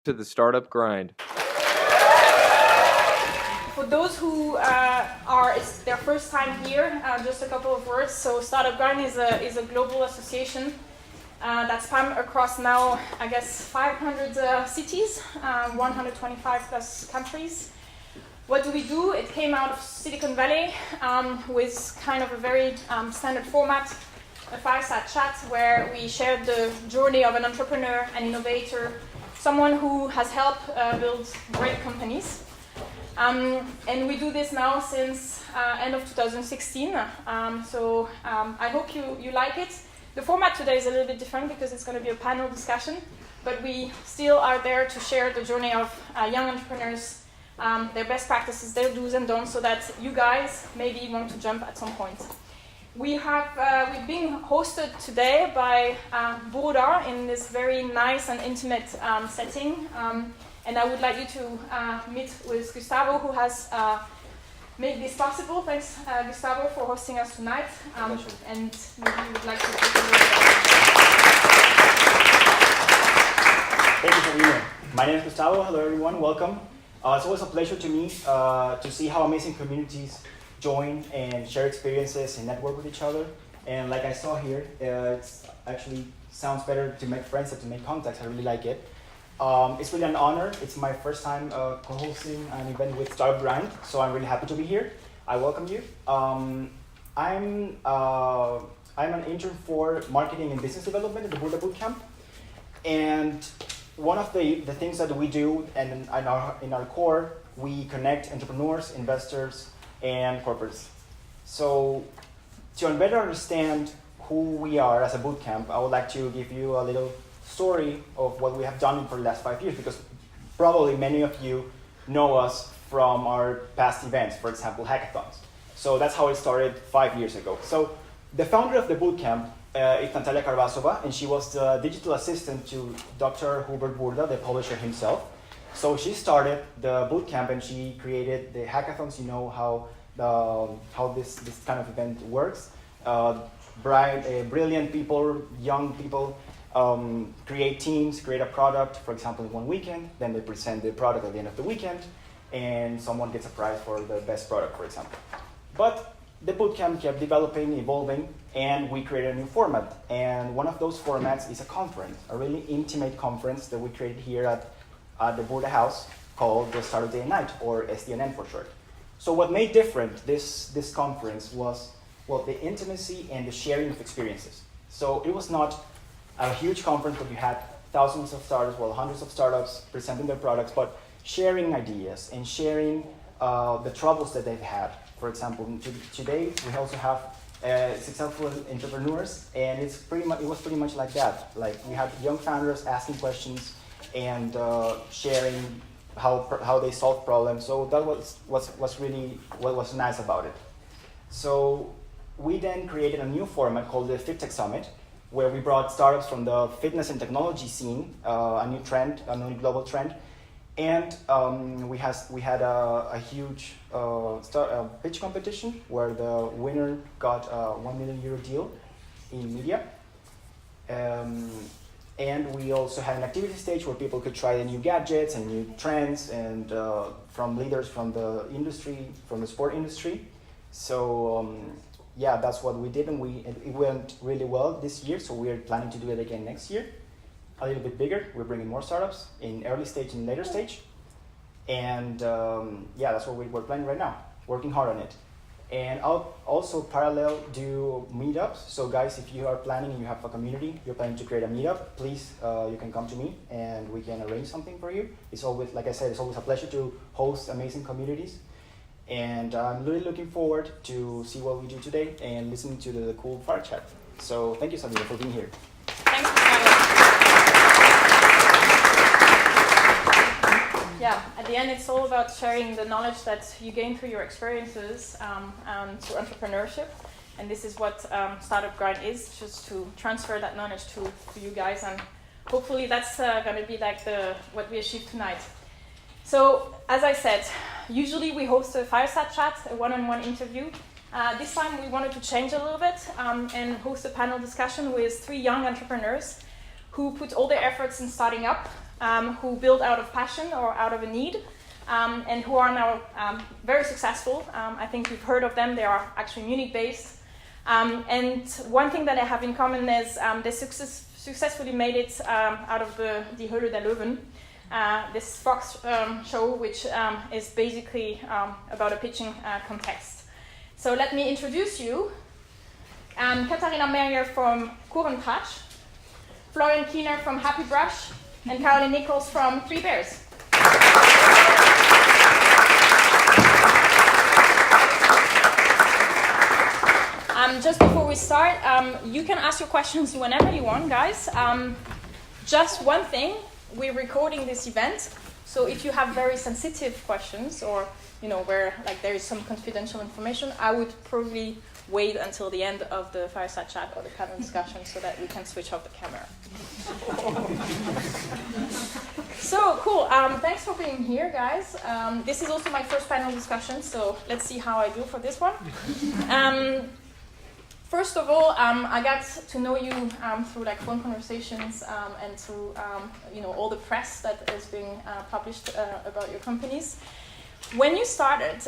to the startup grind. For those who it's their first time here, just a couple of words. So Startup Grind is a global association that spans across now, I guess, 500 cities, 125 plus countries. What do we do? It came out of Silicon Valley with kind of a very standard format, a fireside chat where we shared the journey of an entrepreneur, an innovator, someone who has helped build great companies. And we do this now since end of 2016. I hope you like it. The format today is a little bit different because it's going to be a panel discussion, but we still are there to share the journey of young entrepreneurs, their best practices, their do's and don'ts, so that you guys maybe want to jump at some point. We've been hosted today by Wöhrl in this very nice and intimate setting. And I would like you to meet with Gustavo, who has made this possible. Thanks, Gustavo, for hosting us tonight. And maybe you would like to take a little bit. Thank you, Katharina. My name is Gustavo. Hello, everyone. Welcome. It's always a pleasure to me to see how amazing communities join and share experiences and network with each other. And like I saw here, it actually sounds better to make friends than to make contacts. I really like it. It's really an honor. It's my first time co-hosting an event with Startup Grind, so I'm really happy to be here. I welcome you. I'm an intern for marketing and business development at the Wöhrl Bootcamp, and one of the things that we do, and in our core, we connect entrepreneurs, investors, and corporates. So to better understand who we are as a bootcamp, I would like to give you a little story of what we have done for the last 5 years, because probably many of you know us from our past events, for example, hackathons. So that's how it started 5 years ago. So the founder of the bootcamp is Natalia Karvasova, and she was the digital assistant to Dr. Hubert Burda, the publisher himself. So she started the bootcamp and she created the hackathons. You know how this kind of event works. Brilliant people, young people, create teams, create a product, for example, in one weekend, then they present the product at the end of the weekend, and someone gets a prize for the best product, for example. But the bootcamp kept developing, evolving, and we created a new format. And one of those formats is a conference, a really intimate conference that we created here at the Burda House called the Startup Day and Night, or SDNN for short. So what made different this conference was, well, the intimacy and the sharing of experiences. So it was not a huge conference where you had thousands of startups, well, hundreds of startups presenting their products, but sharing ideas and sharing the troubles that they've had. For example, today we also have successful entrepreneurs, and it was pretty much like that. Like we had young founders asking questions and sharing how they solve problems. So that was really what was nice about it. So we then created a new format called the FitTech Summit, where we brought startups from the fitness and technology scene, a new trend, a new global trend, and we had a huge pitch competition where the winner got a €1 million deal in media, and we also had an activity stage where people could try the new gadgets and new trends, and from leaders from the industry, from the sport industry. So. Yeah, that's what we did, and it went really well this year, so we're planning to do it again next year. A little bit bigger, we're bringing more startups in early stage and later stage. And yeah, that's what we're planning right now, working hard on it. And I'll also parallel do meetups. So guys, if you are planning and you have a community, you're planning to create a meetup, please, you can come to me and we can arrange something for you. It's always, like I said, it's always a pleasure to host amazing communities. And I'm really looking forward to see what we do today and listening to the cool fire chat. So thank you, Sabina, for being here. Thanks for having us. Yeah, at the end, it's all about sharing the knowledge that you gain through your experiences through entrepreneurship. And this is what Startup Grind is, just to transfer that knowledge to you guys. And hopefully that's going to be like what we achieved tonight. So, as I said, usually we host a fireside chat, a one-on-one interview. This time we wanted to change a little bit and host a panel discussion with 3 young entrepreneurs who put all their efforts in starting up who build out of passion or out of a need, and who are now very successful. I think you've heard of them. They are actually Munich based. And one thing that they have in common is they successfully made it out of the Höhle Der Löwen, this Fox show, which is basically about a pitching contest. So let me introduce you. Katharina from Kuchentratsch, Florian Kiener from happybrush, and Nichols from 3Bears. Just before we start, you can ask your questions whenever you want, guys. Just one thing, we're recording this event, so if you have very sensitive questions or where there is some confidential information, I would probably wait until the end of the fireside chat or the panel discussion so that we can switch off the camera. So cool, thanks for being here, guys. This is also my first panel discussion, so let's see how I do for this one. First of all, I got to know you through phone conversations and through all the press that is being published about your companies. When you started,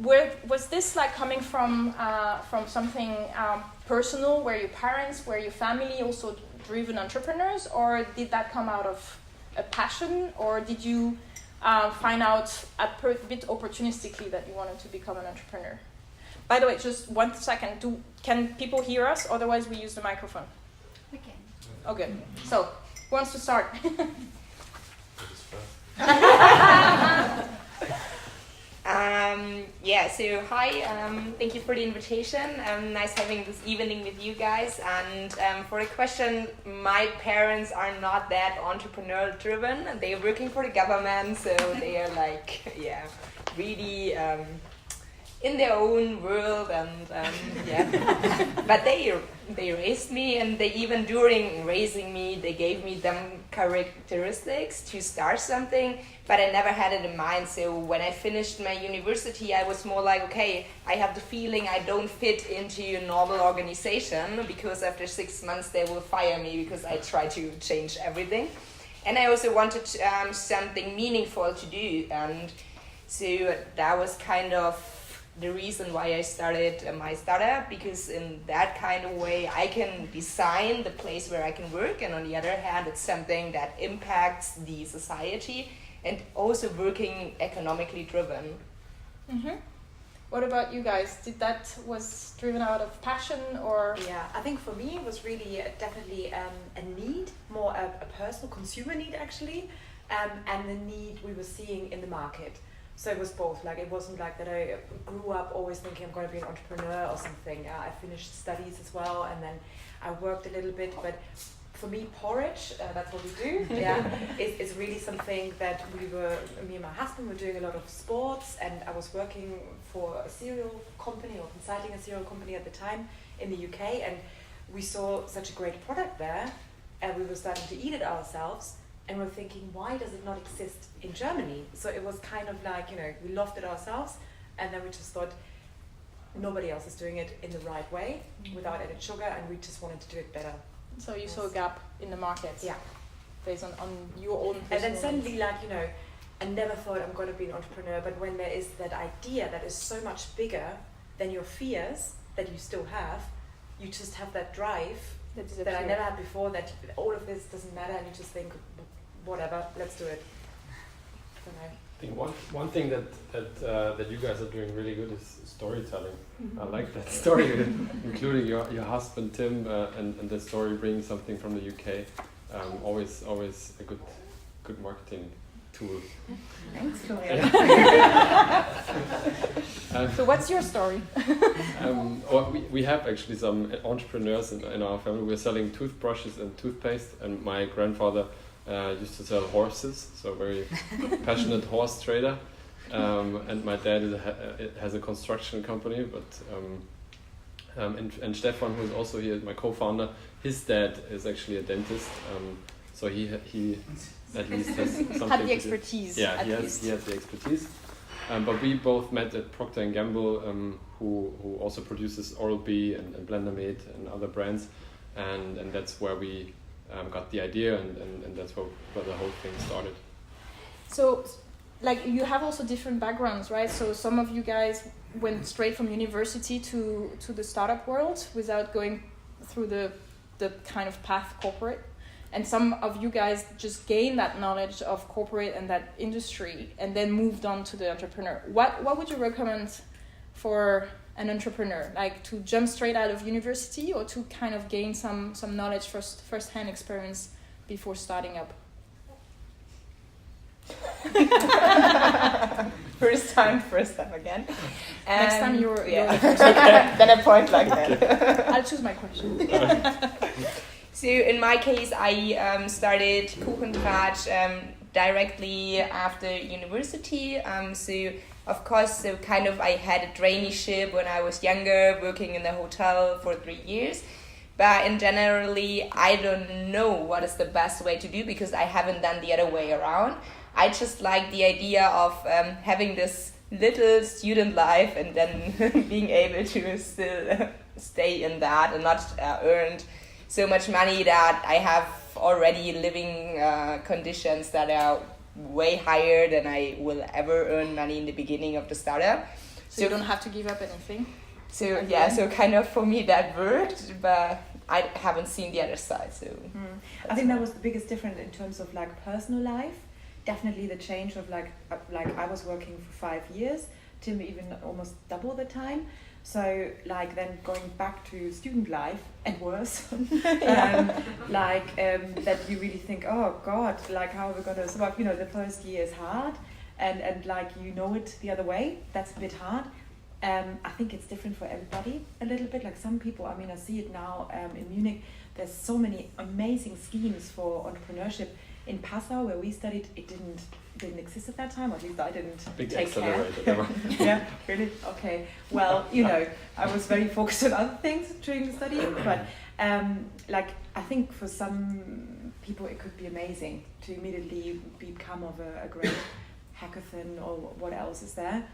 was this coming from something personal? Were your parents, were your family also driven entrepreneurs, or did that come out of a passion, or did you find out a bit opportunistically that you wanted to become an entrepreneur? By the way, just 1 second. Can people hear us? Otherwise, we use the microphone. We can. Oh, good. So, who wants to start? So hi, thank you for the invitation. Nice having this evening with you guys. And for the question, my parents are not that entrepreneurial driven. They're working for the government, so they are really in their own world, and but they raised me, and they even during raising me, they gave me them characteristics to start something, but I never had it in mind. So when I finished my university, I was more like, okay, I have the feeling I don't fit into a normal organization, because after 6 months they will fire me because I try to change everything. And I also wanted something meaningful to do, and so that was kind of the reason why I started my startup, because in that kind of way I can design the place where I can work, and on the other hand it's something that impacts the society and also working economically driven. Mm-hmm. What about you guys? Was driven out of passion, or? Yeah, I think for me it was really definitely a need, more a personal consumer need actually, and the need we were seeing in the market. So it was both. It wasn't like that I grew up always thinking I'm going to be an entrepreneur or something. I finished studies as well, and then I worked a little bit. But for me, porridge, that's what we do. Is really something that me and my husband were doing a lot of sports, and I was working for a cereal company or consulting a cereal company at the time in the UK, and we saw such a great product there, and we were starting to eat it ourselves. And we're thinking, why does it not exist in Germany? So it was kind of we loved it ourselves, and then we just thought nobody else is doing it in the right way, without added sugar, and we just wanted to do it better. So you saw a gap in the market, based on your own personal. And then suddenly, I never thought I'm going to be an entrepreneur, but when there is that idea that is so much bigger than your fears that you still have, you just have that drive that I never had before, that all of this doesn't matter, and you just think, whatever, let's do it. I think one thing that you guys are doing really good is storytelling. I like that story, including your husband Tim, and the story bringing something from the UK. Always a good marketing tool. Thanks, Florian. So what's your story? We have actually some entrepreneurs in our family. We're selling toothbrushes and toothpaste, and my grandfather used to sell horses, so very passionate horse trader. And my dad has a construction company, but and Stefan, who is also here, my co-founder, his dad is actually a dentist. So he at least has something. Had the expertise. Yeah, he has the expertise. But we both met at Procter & Gamble, who also produces Oral-B and Blendermade and other brands, and that's where we got the idea, and that's where the whole thing started. So, like, you have also different backgrounds, right? So some of you guys went straight from university to the startup world without going through the kind of path corporate. And some of you guys just gained that knowledge of corporate and that industry and then moved on to the entrepreneur. What would you recommend for an entrepreneur? Like, to jump straight out of university, or to kind of gain some knowledge, first-hand experience before starting up? First time again. Next time you're the first. Okay, then I point like that. I'll choose my question. So in my case, I started Kuchentratsch directly after university. So of course, so kind of I had a traineeship when I was younger, working in the hotel for 3 years. But in generally, I don't know what is the best way to do, because I haven't done the other way around. I just like the idea of having this little student life and then being able to still stay in that and not earn so much money that I have already living conditions that are way higher than I will ever earn money in the beginning of the startup. So you don't have to give up anything? So yeah, so kind of for me that worked, but I haven't seen the other side. So I think that was the biggest difference in terms of like personal life. Definitely the change of like I was working for 5 years, Tim even almost double the time. So like then going back to student life and worse, that you really think, oh God, like how are we going to survive? You know, the first year is hard, and like you know it the other way. That's a bit hard. I think it's different for everybody a little bit. Like some people, I mean, I see it now in Munich. There's so many amazing schemes for entrepreneurship. In Passau, where we studied, it didn't exist at that time. Or at least I didn't take care. Yeah, really? Okay. Well, you know, I was very focused on other things during the study. But like, I think for some people, it could be amazing to immediately become of a great hackathon or what else is there.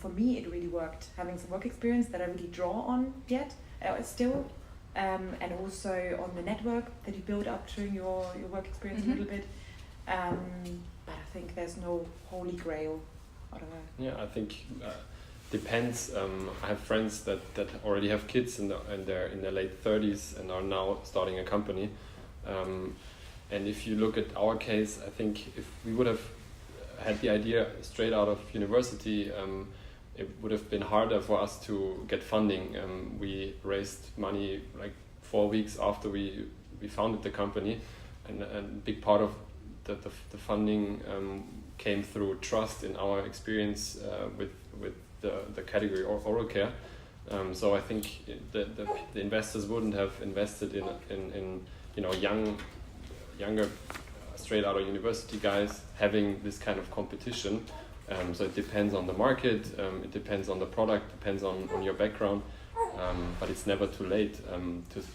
For me, it really worked. Having some work experience that I really draw on yet, still. And also on the network that you build up during your work experience a little bit. But I think there's no holy grail. I don't know. Yeah, I think depends. I have friends that already have kids and they're in their late 30s and are now starting a company. And if you look at our case, I think if we would have had the idea straight out of university, it would have been harder for us to get funding. We raised money like 4 weeks after we founded the company, and a big part of the funding came through trust in our experience with the category oral care. So I think the investors wouldn't have invested in you know younger straight out of university guys having this kind of competition. So it depends on the market, it depends on the product, depends on your background, but it's never too late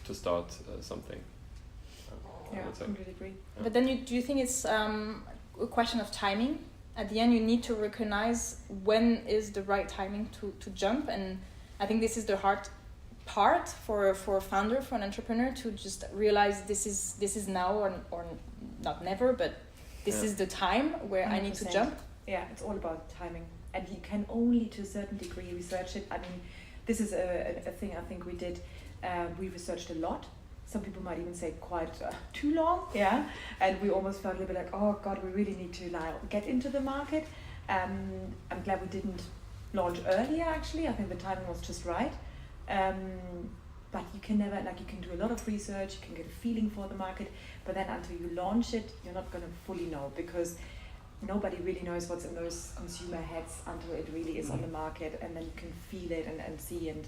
to start something. Yeah, I completely agree. But then do you think it's a question of timing? At the end, you need to recognize when is the right timing to jump, and I think this is the hard part for a founder, for an entrepreneur, to just realize this is now or not never, but this is the time where 100%. I need to jump. Yeah, it's all about timing, and you can only to a certain degree research it. I mean, this is a thing I think we did. We researched a lot. Some people might even say quite too long, yeah. And we almost felt a little bit like, oh God, we really need to like get into the market. I'm glad we didn't launch earlier. Actually, I think the timing was just right. But you can never, like, you can do a lot of research, you can get a feeling for the market, but then until you launch it, you're not going to fully know, because nobody really knows what's in those consumer heads until it really is on the market, and then you can feel it and see. And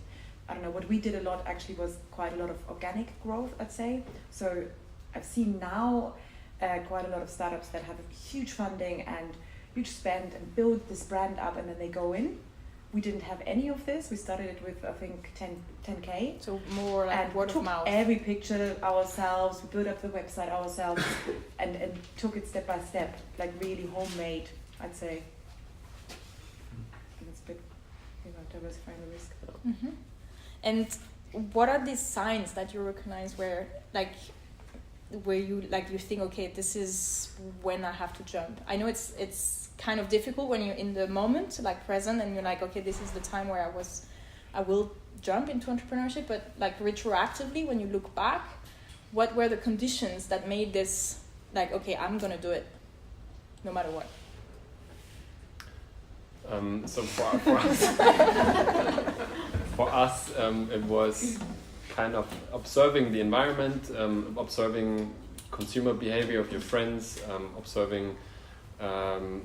I don't know, what we did a lot actually was quite a lot of organic growth, I'd say. So I've seen now quite a lot of startups that have huge funding and huge spend and build this brand up, and then they go in. We didn't have any of this. We started it with, I think, 10K. So more like and word of mouth. Every picture ourselves, we built up the website ourselves and took it step by step, like really homemade, I'd say. And it's a bit, diversifying the risk. Mm-hmm. And what are these signs that you recognize where, like, where you think, okay, this is when I have to jump? I know it's kind of difficult when you're in the moment, like present, and you're like, okay, this is the time where I will jump into entrepreneurship. But like retroactively, when you look back, what were the conditions that made this like, okay, I'm gonna do it, no matter what? So for us, it was kind of observing the environment, observing consumer behavior of your friends, observing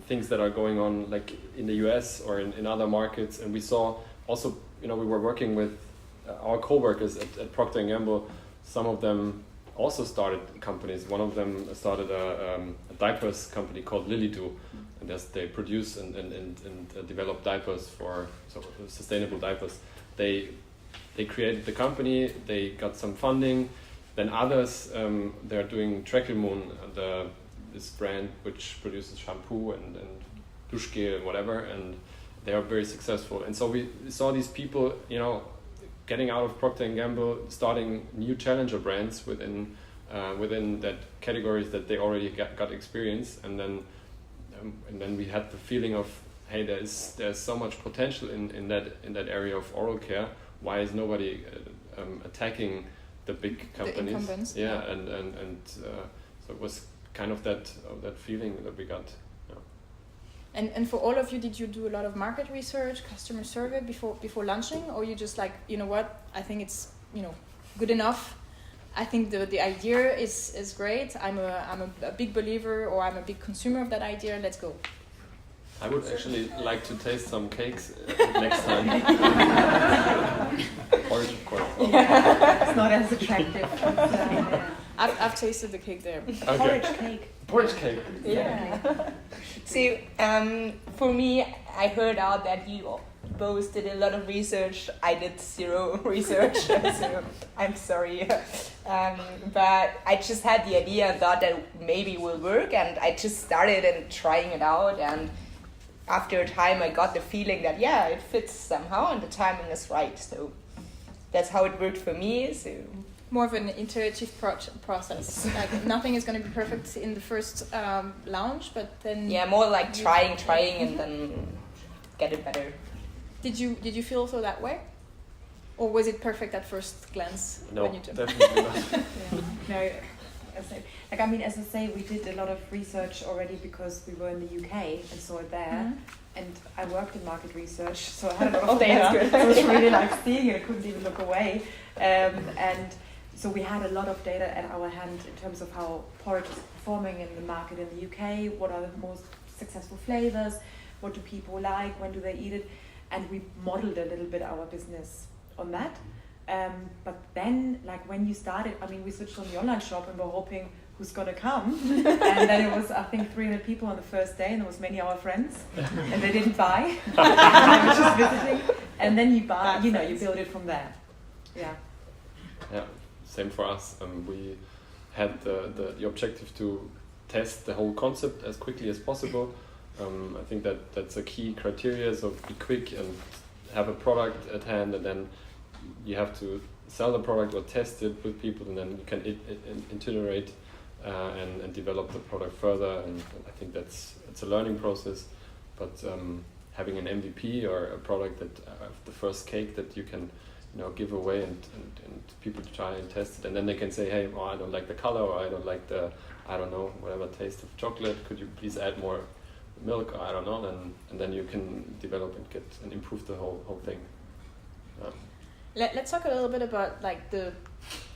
things that are going on like in the US or in other markets. And we saw also, we were working with our co-workers at Procter & Gamble. Some of them also started companies. One of them started a diapers company called Lily-Do, and they produce and develop diapers for sustainable diapers. They created the company, they got some funding. Then others, they're doing Trekelmoon, this brand which produces shampoo and douche gel and whatever, and they are very successful. And so we saw these people, getting out of Procter & Gamble, starting new challenger brands within that categories that they already got experience, and then we had the feeling of, hey, there's so much potential in that area of oral care. Why is nobody attacking the big companies? The incumbents. Yeah, and so it was kind of that feeling that we got. Yeah. And for all of you, did you do a lot of market research, customer survey before launching, or you just like, you know what, I think it's good enough. I think the idea is great. I'm a big believer, or I'm a big consumer of that idea. Let's go. I would actually like to taste some cakes next time. Porridge, of course. Yeah, it's not as attractive. I've tasted the cake there. Okay. Porridge cake. Porridge cake. Yeah. See, for me, I heard out that you both did a lot of research. I did zero research, so I'm sorry. But I just had the idea and thought that maybe it will work, and I just started and trying it out, and after a time I got the feeling that it fits somehow and the timing is right. So that's how it worked for me. So more of an iterative process. Like nothing is going to be perfect in the first launch, but then more like trying and then get it better. Did you feel so that way, or was it perfect at first glance? No, when you took definitely not. No, as I say, we did a lot of research already because we were in the UK and saw it there, and I worked in market research, so I had a lot of data. So I was really like seeing it. I couldn't even look away, and so we had a lot of data at our hand in terms of how porridge is performing in the market in the UK. What are the most successful flavors? What do people like? When do they eat it? And we modeled a little bit our business on that. But then, like when you started, we switched on the online shop and we're hoping who's gonna come. And then it was, I think, 300 people on the first day, and there was many our friends, and they didn't buy. They were just visiting. And then you buy, you build it from there. Yeah. Yeah, same for us. We had the objective to test the whole concept as quickly as possible. I think that's a key criteria, so be quick and have a product at hand, and then you have to sell the product or test it with people, and then you can iterate and develop the product further. And I think it's a learning process, but having an MVP or a product that the first cake that you can give away and people try and test it, and then they can say, hey, I don't like the color, or I don't like the whatever taste of chocolate, could you please add more milk, or I don't know, and then you can develop and improve the whole thing. Let's talk a little bit about like the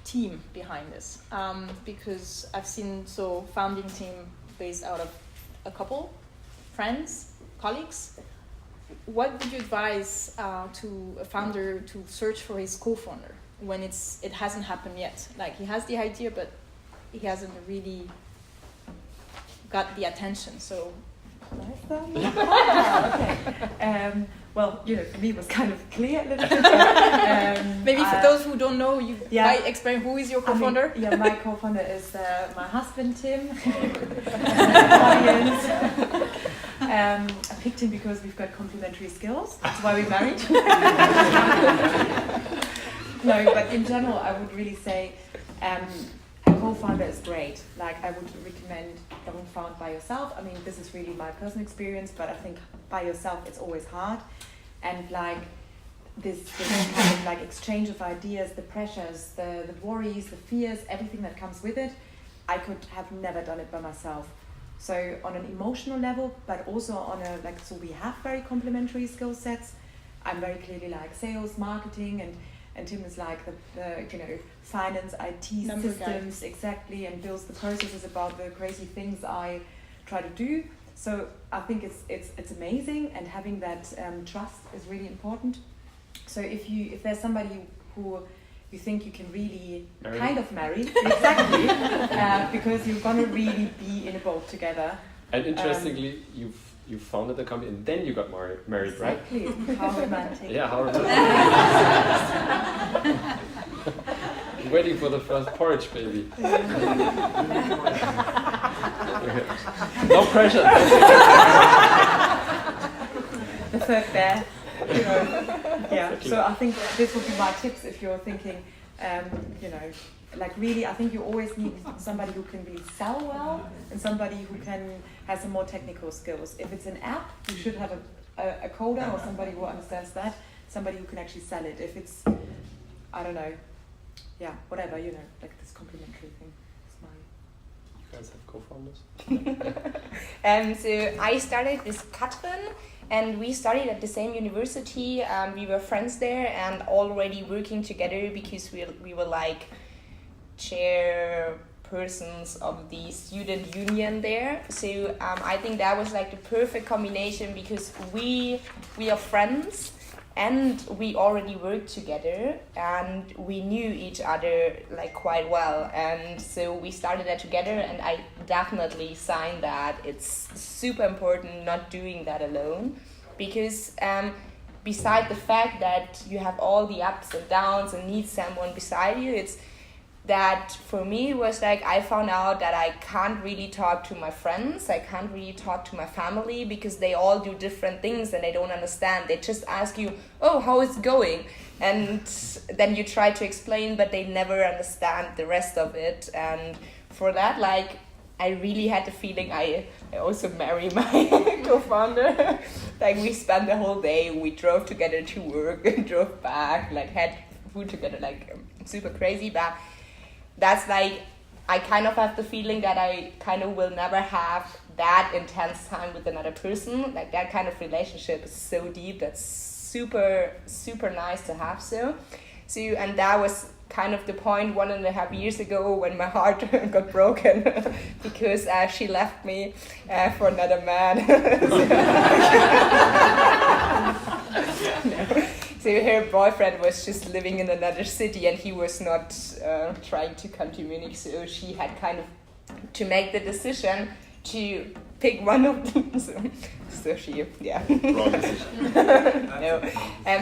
team behind this, because I've seen founding team based out of a couple friends, colleagues. What would you advise to a founder to search for his co-founder when it hasn't happened yet? Like he has the idea, but he hasn't really got the attention. So. Okay. Well, for me it was kind of clear a little bit. Maybe for those who don't know, you might explain who is your co-founder? My co-founder is my husband, Tim. I picked him because we've got complementary skills. That's why we married. No, but in general, I would really say a co-founder is great. Like I would recommend don't found by yourself. I mean, this is really my personal experience, but I think by yourself it's always hard. And like this kind of like exchange of ideas, the pressures, the worries, the fears, everything that comes with it, I could have never done it by myself. So on an emotional level, but also on a like, so we have very complementary skill sets. I'm very clearly like sales, marketing, and Tim is like the you know, finance, IT Number systems, guy. exactly, and builds the processes about the crazy things I try to do. So I think it's amazing, and having that trust is really important. So if there's somebody who you think you can really kind of marry, exactly, because you're gonna really be in a boat together. And interestingly, you founded the company and then you got married, right? Exactly. How romantic. Yeah, how romantic. I'm waiting for the first porridge, baby. No pressure. The third bear. Yeah. Exactly. So I think this would be my tips if you're thinking, you know, like really, I think you always need somebody who can really sell well and somebody who has some more technical skills. If it's an app, you should have a coder or somebody who understands that, somebody who can actually sell it. If it's, I don't know, yeah, whatever, you know, like this complementary thing. You guys have co-founders? So I started with Katharina, and we studied at the same university. We were friends there and already working together because we were like chairpersons of the student union there. So I think that was like the perfect combination because we are friends and we already worked together and we knew each other like quite well, and so we started that together, and I definitely signed that. It's super important not doing that alone, because beside the fact that you have all the ups and downs and need someone beside you, it's that for me was like I found out that I can't really talk to my friends, I can't really talk to my family because they all do different things and they don't understand. They just ask you, oh, how is it going? And then you try to explain, but they never understand the rest of it. And for that, like, I really had the feeling I also marry my co-founder. Like we spent the whole day, we drove together to work and drove back, like had food together, like super crazy. But that's like, I kind of have the feeling that I kind of will never have that intense time with another person. Like that kind of relationship is so deep, that's super, super nice to have so. And that was kind of the point 1.5 years ago when my heart got broken because she left me for another man. No. So her boyfriend was just living in another city and he was not trying to come to Munich, so she had kind of to make the decision to pick one of them. So she, yeah. Wrong decision. No.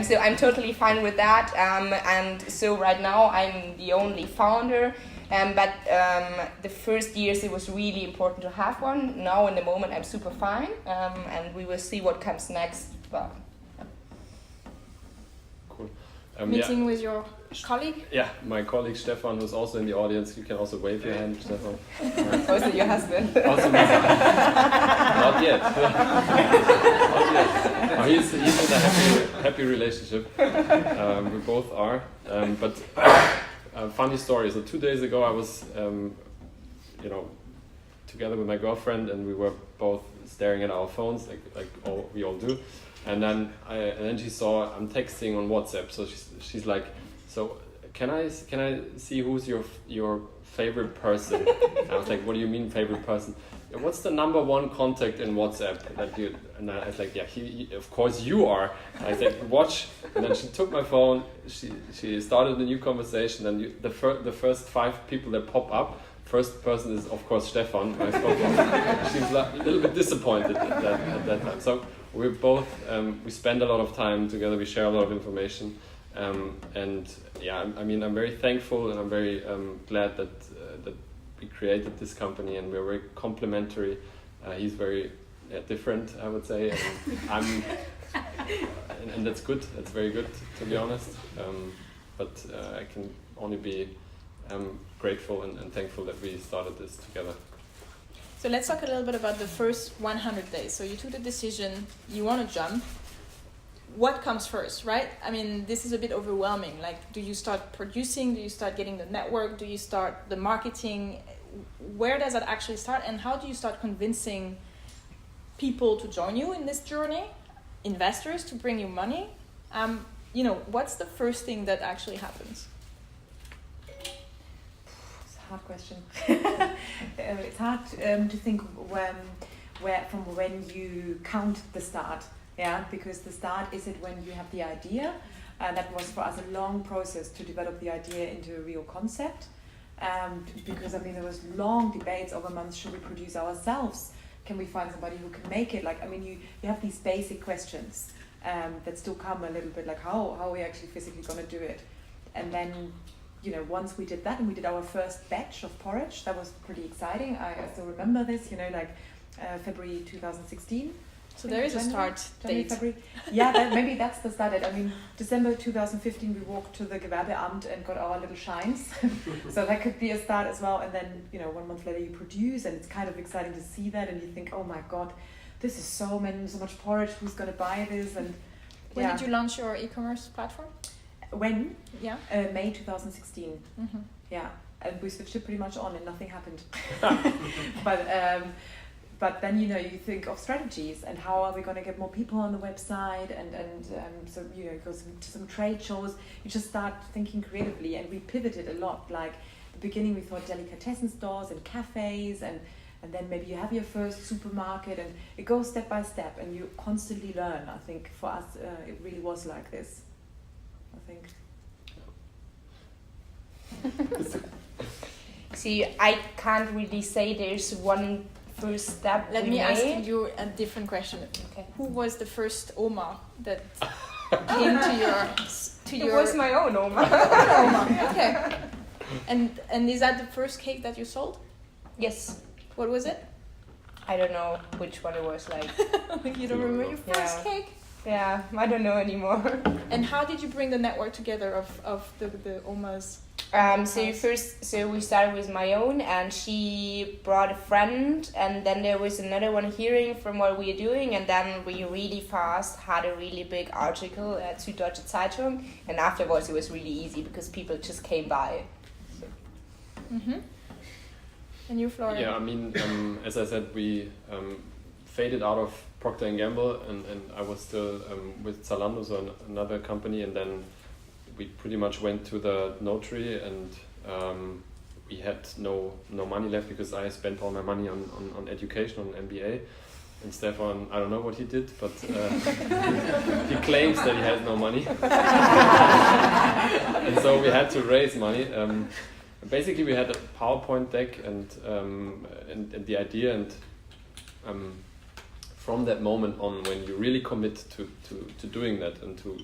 So I'm totally fine with that. And so right now I'm the only founder. But the first years it was really important to have one. Now in the moment I'm super fine. And we will see what comes next. But Cool. Meeting with your colleague? Yeah, my colleague Stefan, who's also in the audience. You can also wave your hand, Stefan. also your husband. Also my husband. Not yet. Not yet. Oh, he's in a happy relationship. We both are. But funny story. So 2 days ago, I was, together with my girlfriend, and we were both staring at our phones, like we all do. And then she saw I'm texting on WhatsApp. So she's like, so can I see who's your favorite person? And I was like, what do you mean favorite person? What's the number one contact in WhatsApp that you? And I was like, yeah, of course you are. And I said, watch. And then she took my phone. She started a new conversation, and the first 5 people that pop up. First person is of course Stefan. My phone. She was like, a little bit disappointed at that time. So we're both we spend a lot of time together. We share a lot of information. And yeah, I mean, I'm very thankful and I'm very glad that we created this company, and we're very complementary. He's very different, I would say, and and that's good. That's very good, to be honest. But I can only be grateful and thankful that we started this together. So let's talk a little bit about the first 100 days. So you took the decision, you want to jump. What comes first, right? I mean, this is a bit overwhelming. Like, do you start producing? Do you start getting the network? Do you start the marketing? Where does that actually start? And how do you start convincing people to join you in this journey? Investors to bring you money? What's the first thing that actually happens? It's a hard question. It's hard to think when you count the start. Yeah, because the start is it when you have the idea. That was for us a long process to develop the idea into a real concept. Because there was long debates over months. Should we produce ourselves? Can we find somebody who can make it? You have these basic questions that still come a little bit like how are we actually physically going to do it? And then, once we did that and we did our first batch of porridge, that was pretty exciting. I still remember this, February 2016. So there is a start date. February. Yeah, maybe that's the start date. December 2015, we walked to the Gewerbeamt and got our little shines. So that could be a start as well. And then, 1 month later you produce, and it's kind of exciting to see that. And you think, oh my God, this is so much porridge. Who's going to buy this? And when did you launch your e-commerce platform? When? Yeah. May 2016. Mm-hmm. Yeah. And we switched it pretty much on and nothing happened. But then, you think of strategies and how are we going to get more people on the website so, go to some trade shows. You just start thinking creatively, and we pivoted a lot. Like, at the beginning we thought delicatessen stores and cafes, and then maybe you have your first supermarket, and it goes step by step and you constantly learn. I think for us, it really was like this, I think. See, I can't really say there's one first step. Let me ask you a different question. Okay. Who was the first Oma that came to your? It was my own Oma. Oma. Okay. And is that the first cake that you sold? Yes. What was it? I don't know which one it was. You don't remember your first cake? Yeah, I don't know anymore. And how did you bring the network together of the Omas? So we started with my own, and she brought a friend, and then there was another one hearing from what we are doing, and then we really fast had a really big article at Süddeutsche Zeitung, and afterwards it was really easy because people just came by. So. Mm-hmm. And you, Florian? Yeah, as I said, we faded out of Procter & Gamble, and I was still with Zalando, so another company, and then we pretty much went to the notary, and we had no money left because I spent all my money on education, on MBA. And Stefan, I don't know what he did, but he claims that he has no money. And so we had to raise money. Basically, we had a PowerPoint deck and the idea, and from that moment on, when you really commit to doing that and to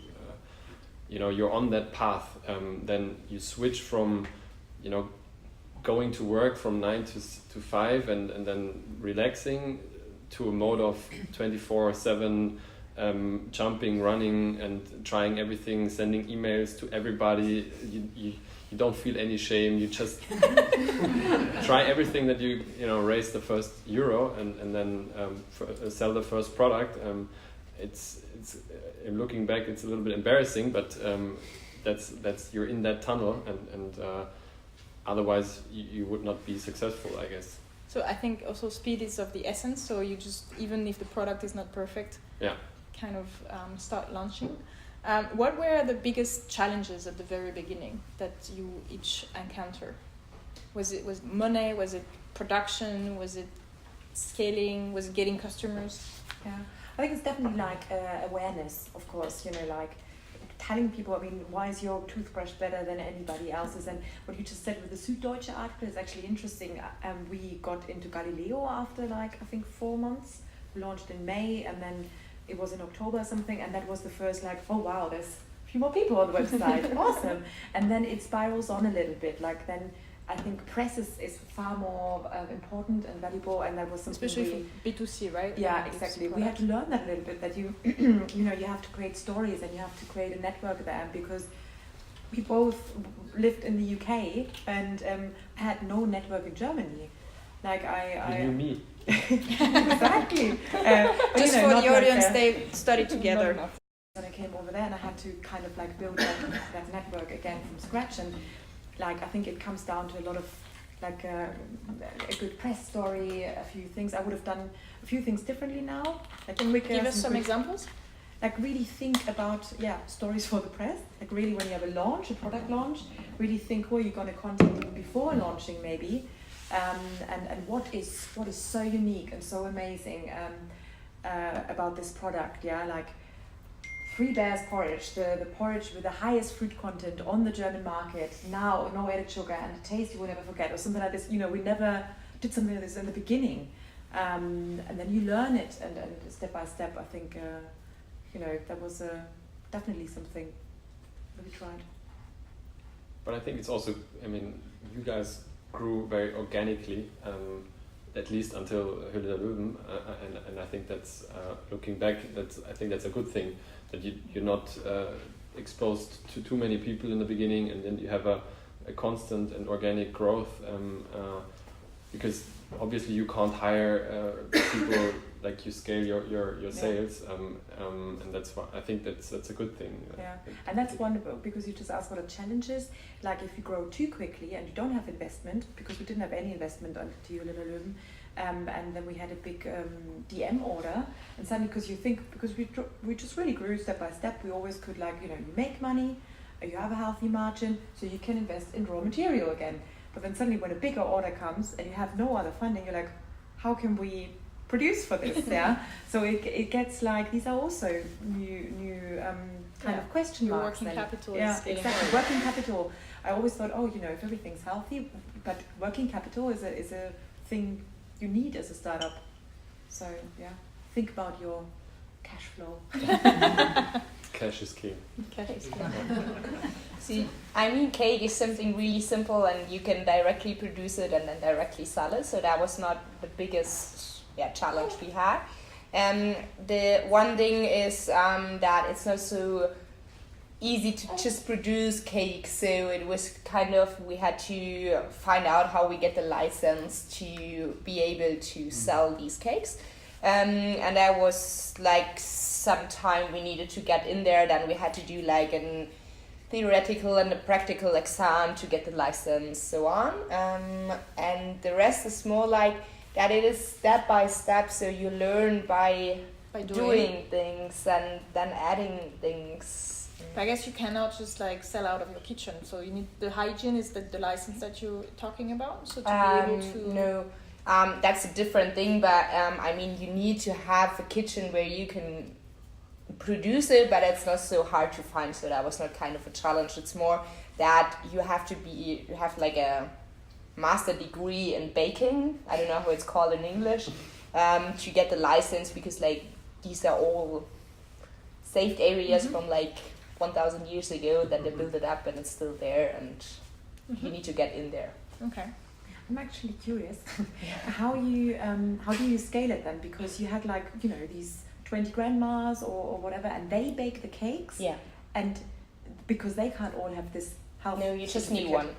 you're on that path, then you switch from going to work from 9 to 5 and then relaxing to a mode of 24/7 jumping, running, and trying everything, sending emails to everybody. You don't feel any shame. You just try everything that you raise the first euro and then sell the first product. It's looking back, it's a little bit embarrassing, but that's you're in that tunnel, and otherwise you would not be successful, I guess. So I think also speed is of the essence. So you just, even if the product is not perfect, kind of start launching. What were the biggest challenges at the very beginning that you each encounter? Was it money? Was it production? Was it scaling? Was it getting customers? Yeah, I think it's definitely awareness, of course. Telling people, why is your toothbrush better than anybody else's? And what you just said with the Süddeutsche article is actually interesting. We got into Galileo after I think 4 months. We launched in May, and then it was in October or something, and that was the first oh wow, there's a few more people on the website. Awesome. And then it spirals on a little bit. Then I think press is far more important and valuable, and that was something especially for B2C, right? Yeah, exactly. We had to learn that a little bit, that you you have to create stories and you have to create a network there, because we both lived in the UK and had no network in Germany. Like You knew me. exactly. Just for the audience, they studied together. When I came over there, and I had to kind of like build that network again from scratch, and like I think it comes down to a lot of like a good press story, a few things. I would have done a few things differently now. Like Give us some examples. Like really think about stories for the press. Like really when you have a product launch, really think who are you going to contact before launching maybe, and what is so unique and so amazing about this product. Like 3Bears porridge, the porridge with the highest fruit content on the German market now, no added sugar, and the taste you will never forget, or something like this. We never did something like this in the beginning, and then you learn it, and step by step. I think that was definitely something that we tried. But I think it's also, you guys grew very organically, at least until Höhle Der Löwen, and I think that's, looking back, I think that's a good thing, that you're not exposed to too many people in the beginning, and then you have a constant and organic growth, because obviously you can't hire people like you scale your sales, and that's why I think that's a good thing. And that's wonderful, because you just asked what a challenge is. Like if you grow too quickly and you don't have investment, because we didn't have any investment until Höhle Der Löwen, and then we had a big DM order, and suddenly because we just really grew step by step, we always could you make money, you have a healthy margin, so you can invest in raw material again. But then suddenly when a bigger order comes and you have no other funding, you're like, how can we produce for this? So it gets like, these are also new kind of question marks. Working capital is exactly. Working capital. I always thought, if everything's healthy, but working capital is a thing you need as a startup. So think about your cash flow. Cash is king. Cash is king. See, cake is something really simple, and you can directly produce it and then directly sell it. So that was not the biggest challenge we had. The one thing is that it's not so easy to just produce cakes. So it was we had to find out how we get the license to be able to sell these cakes. And there was some time we needed to get in there. Then we had to do an theoretical and a practical exam to get the license, so on. And the rest is more that it is step by step. So you learn by doing things and then adding things. I guess you cannot just sell out of your kitchen. So you need the hygiene is the license that you're talking about. So to be able to no. That's a different thing, but you need to have a kitchen where you can produce it, but it's not so hard to find, so that was not kind of a challenge. It's more that you have a master degree in baking, I don't know how it's called in English, to get the license, because these are all saved areas from 1,000 years ago that they built it up, and it's still there, and you need to get in there. Okay. I'm actually curious how do you scale it then? Because you had these 20 grandmas or whatever, and they bake the cakes. Yeah. And because they can't all have this health. No, you just need one.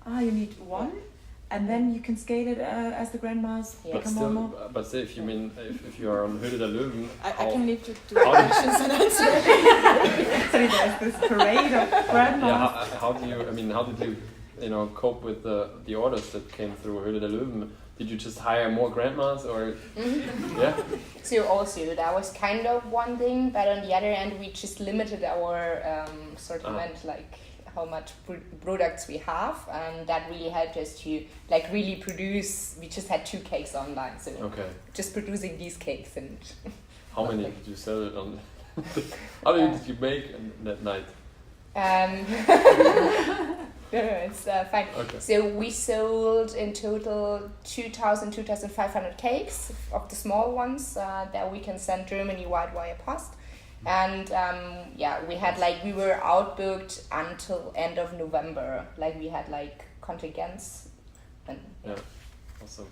You need one, and then you can scale it as the grandmas become more. But say if you are on Höhle Der Löwen, I can leave to do questions and answers. So there's this parade of grandmas. Yeah. How did you cope with the orders that came through Höhle Der Löwen? Did you just hire more grandmas, or yeah? So also that was kind of one thing, but on the other end we just limited our sortiment, how much products we have, and that really helped us to really produce. We just had 2 cakes online, so just producing these cakes. And how many did you sell it on? How many did you make that night? No, it's fine. Okay. So we sold in total 2,500 cakes of the small ones that we can send Germany-wide via post. And we had we were outbooked until end of November. We had contingents. And, awesome.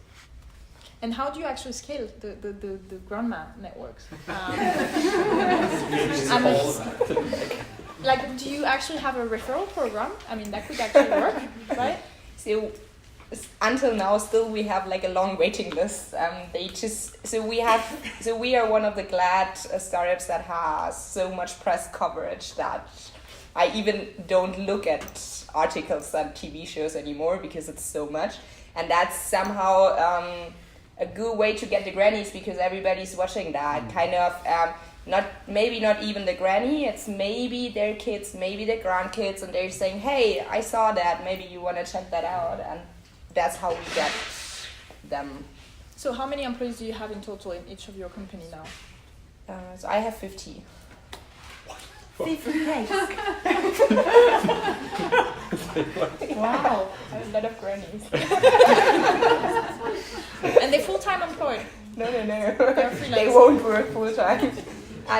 And how do you actually scale the grandma networks? like, do you actually have a referral program? I mean, that could actually work, right? So until now, still we have like a long waiting list. We are one of the glad startups that has so much press coverage that I even don't look at articles and TV shows anymore because it's so much, and that's somehow a good way to get the grannies because everybody's watching that kind of. Maybe not even the granny, it's maybe their kids, maybe their grandkids, and they're saying, hey, I saw that, maybe you want to check that out, and that's how we get them. So how many employees do you have in total in each of your company now? So I have 50. 50 cakes. Wow, a lot of grannies. And they're full-time employed? No. They're freelance. They won't work full-time.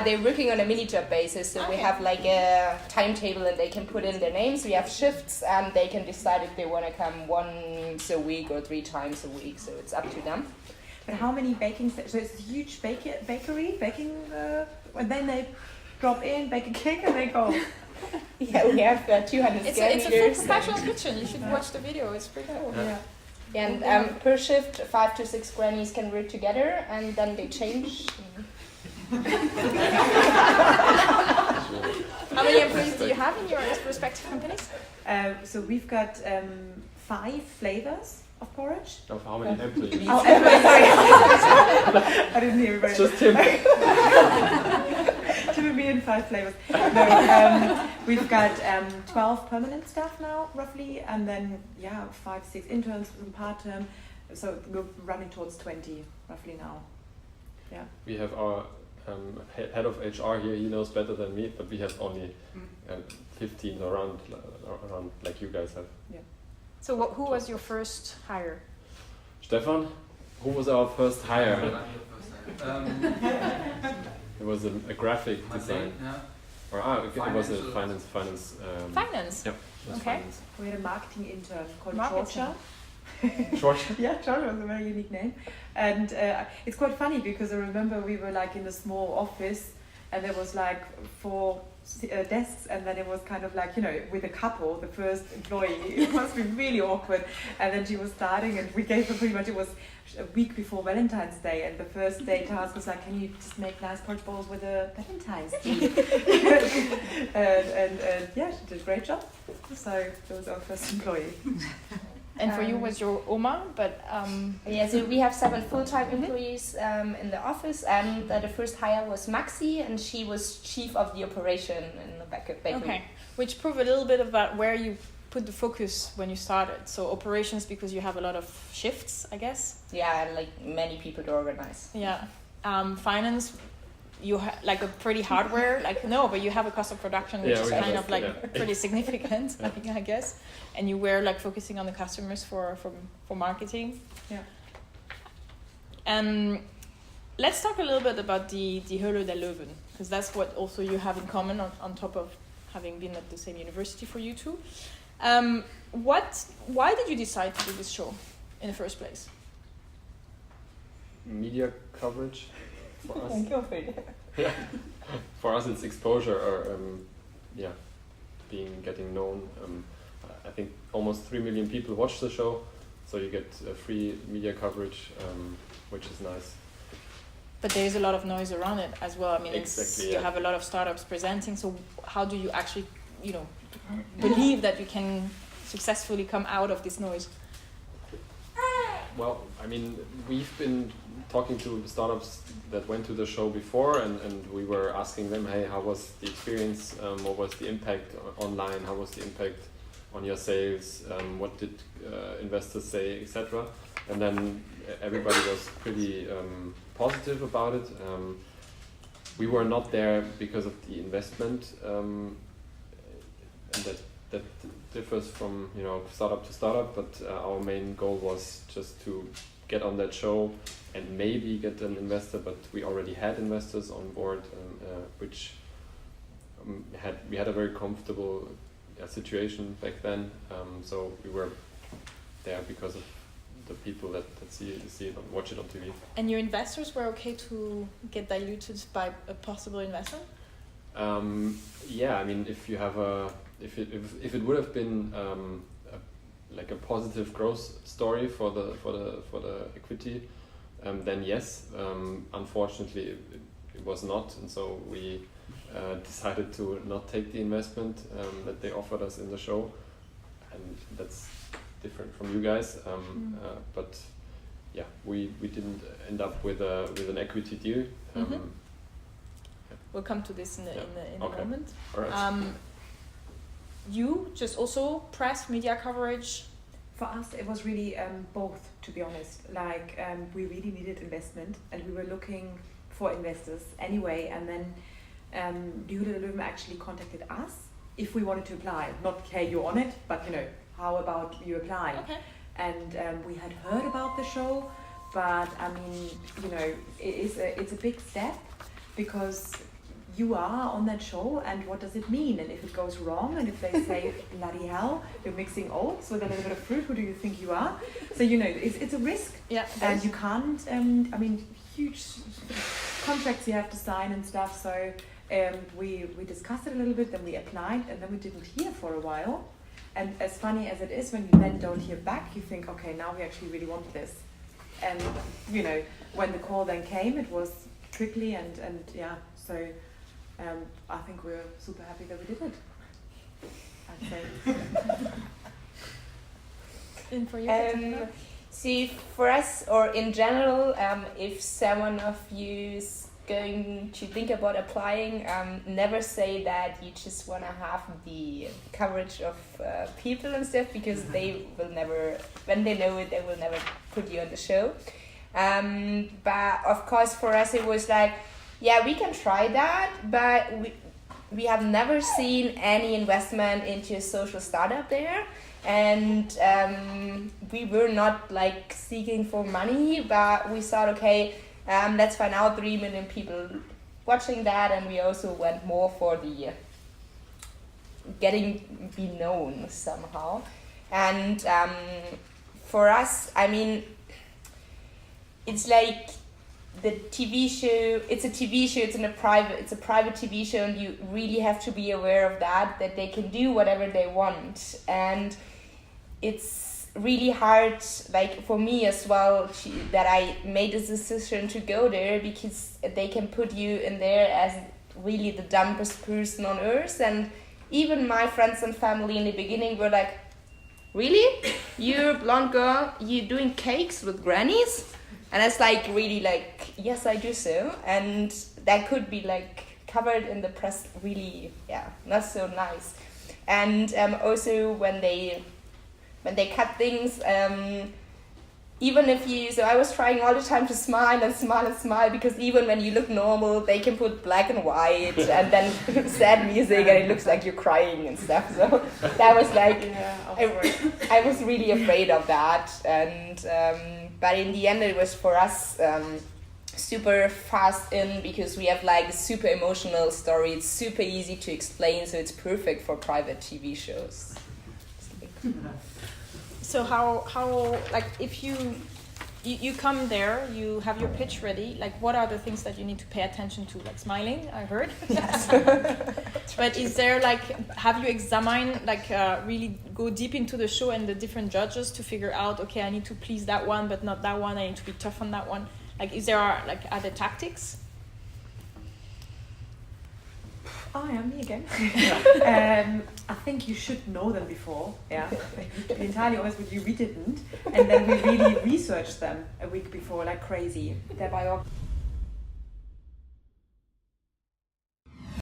They're working on a mini-job basis, so we Okay. have like a timetable and they can put in their names. We have shifts and they can decide if they want to come once a week or 3 times a week, so it's up to them. But how many baking? So it's a huge bakery, baking, and then they drop in, bake a cake, and they go. Yeah, we have 200 It's square a full meters. professional kitchen. You should watch the video. It's pretty cool. Yeah. And per shift, 5 to 6 grannies can work together, and then they change. How many employees do you have in your respective companies? So we've got 5 flavors of porridge. Of how many employees? Oh, everybody, sorry. I didn't hear everybody. It's just Tim. Tim and me in 5 flavors. No, we've got 12 permanent staff now, roughly, and then 5, 6 interns and part-term. So we're running towards 20, roughly now. Yeah. We have our head of HR here. He knows better than me, but we have only 15 around like you guys have. Yeah. So who was your first hire? Stefan, who was our first hire? It was a graphic design. Or okay, it was a finance. Finance? Yep. It was Okay. finance. We had a marketing intern called Marketing. Georgia. Georgia? Yeah, Georgia was a very unique name. And it's quite funny because I remember we were like in a small office and there was like 4 desks, and then it was kind of like, with a couple, the first employee. It must be really awkward. And then she was starting and we gave her pretty much, it was a week before Valentine's Day, and the first day task was like, can you just make nice porridge bowls with a Valentine's tree? and yeah, she did a great job. So that was our first employee. And for you was your Oma, but So we have 7 full-time employees in the office, and the first hire was Maxi, and she was chief of the operation in the bakery. okay, which prove a little bit about where you put the focus when you started. So operations, because you have a lot of shifts, I guess. Yeah, and like many people to organize. Yeah. Finance, you have like a pretty hardware, but you have a cost of production which is kind of pretty significant, I guess. And you were like focusing on the customers for marketing. Yeah. Let's talk a little bit about the Höhle Der Löwen, because that's what also you have in common on top of having been at the same university for you two. Why did you decide to do this show in the first place? Media coverage for us. Thank you for that. Yeah. For us, it's exposure or getting known. I think almost 3 million people watch the show, so you get free media coverage, which is nice. But there is a lot of noise around it as well. I mean, Exactly, you have a lot of startups presenting. So how do you actually, believe that you can successfully come out of this noise? Well, I mean, we've been talking to startups that went to the show before, and we were asking them, hey, how was the experience? What was the impact online? How was the impact on your sales? What did investors say, etc.? And then everybody was pretty positive about it. We were not there because of the investment, and that differs from startup to startup. But our main goal was just to get on that show and maybe get an investor. But we already had investors on board, which we had a very comfortable situation back then. So we were there because of the people that see it, watch it on TV. And your investors were okay to get diluted by a possible investment? Yeah, I mean, if you have if it would have been like a positive growth story for the equity, then yes. Unfortunately, it was not, and so we decided to not take the investment that they offered us in the show, and that's different from you guys. But yeah, we didn't end up with an equity deal. We'll come to this in a moment. All right. You just also press media coverage. For us, it was really both, to be honest. Like, we really needed investment, and we were looking for investors anyway. And then the Höhle Der Löwen actually contacted us if we wanted to apply. Not, hey, you're on it, but how about you apply? Okay. And we had heard about the show, but I mean, it's a big step, because you are on that show, and what does it mean? And if it goes wrong, and if they say, bloody hell, you're mixing oats with a little bit of fruit, who do you think you are? So, it's a risk. Yeah. And you can't, huge contracts you have to sign and stuff. So we discussed it a little bit, then we applied, and then we didn't hear for a while. And as funny as it is, when you then don't hear back, you think, okay, now we actually really want this. And, when the call then came, it was quickly, and yeah, so I think we're super happy that we did it, I'd say. And for you? See, for us, or in general, if someone of you is going to think about applying, never say that you just want to have the coverage of people and stuff, because they will never, when they know it, they will never put you on the show. But of course, for us, it was like, yeah, we can try that, but we have never seen any investment into a social startup there. And we were not like seeking for money, but we thought, okay, let's find out 3 million people watching that, and we also went more for the be known somehow. And for us, I mean, it's like the TV show. It's a TV show. It's a private TV show, and you really have to be aware of that they can do whatever they want. And it's really hard, like for me as well, that I made this decision to go there, because they can put you in there as really the dumbest person on earth. And even my friends and family in the beginning were like, really? You're a blonde girl, you're doing cakes with Grannies? And it's like, really like, yes, I do so. And that could be like covered in the press, really, yeah, not so nice. And also when they cut things, even if so I was trying all the time to smile and smile and smile, because even when you look normal, they can put black and white and then sad music, and it looks like you're crying and stuff. So that was like, I was really afraid of that. And but in the end, it was for us super fast in, because we have like a super emotional story. It's super easy to explain, so it's perfect for private TV shows. So how like, if you come there, you have your pitch ready, like what are the things that you need to pay attention to? Like smiling, I heard. Yes. But is there like, have you examined, like really go deep into the show and the different judges to figure out, okay, I need to please that one but not that one, I need to be tough on that one? Like, are there tactics? Oh, yeah, me again. I think you should know them before. Yeah, to be entirely honest with you, we didn't, and then we really researched them a week before, like crazy. Their biography.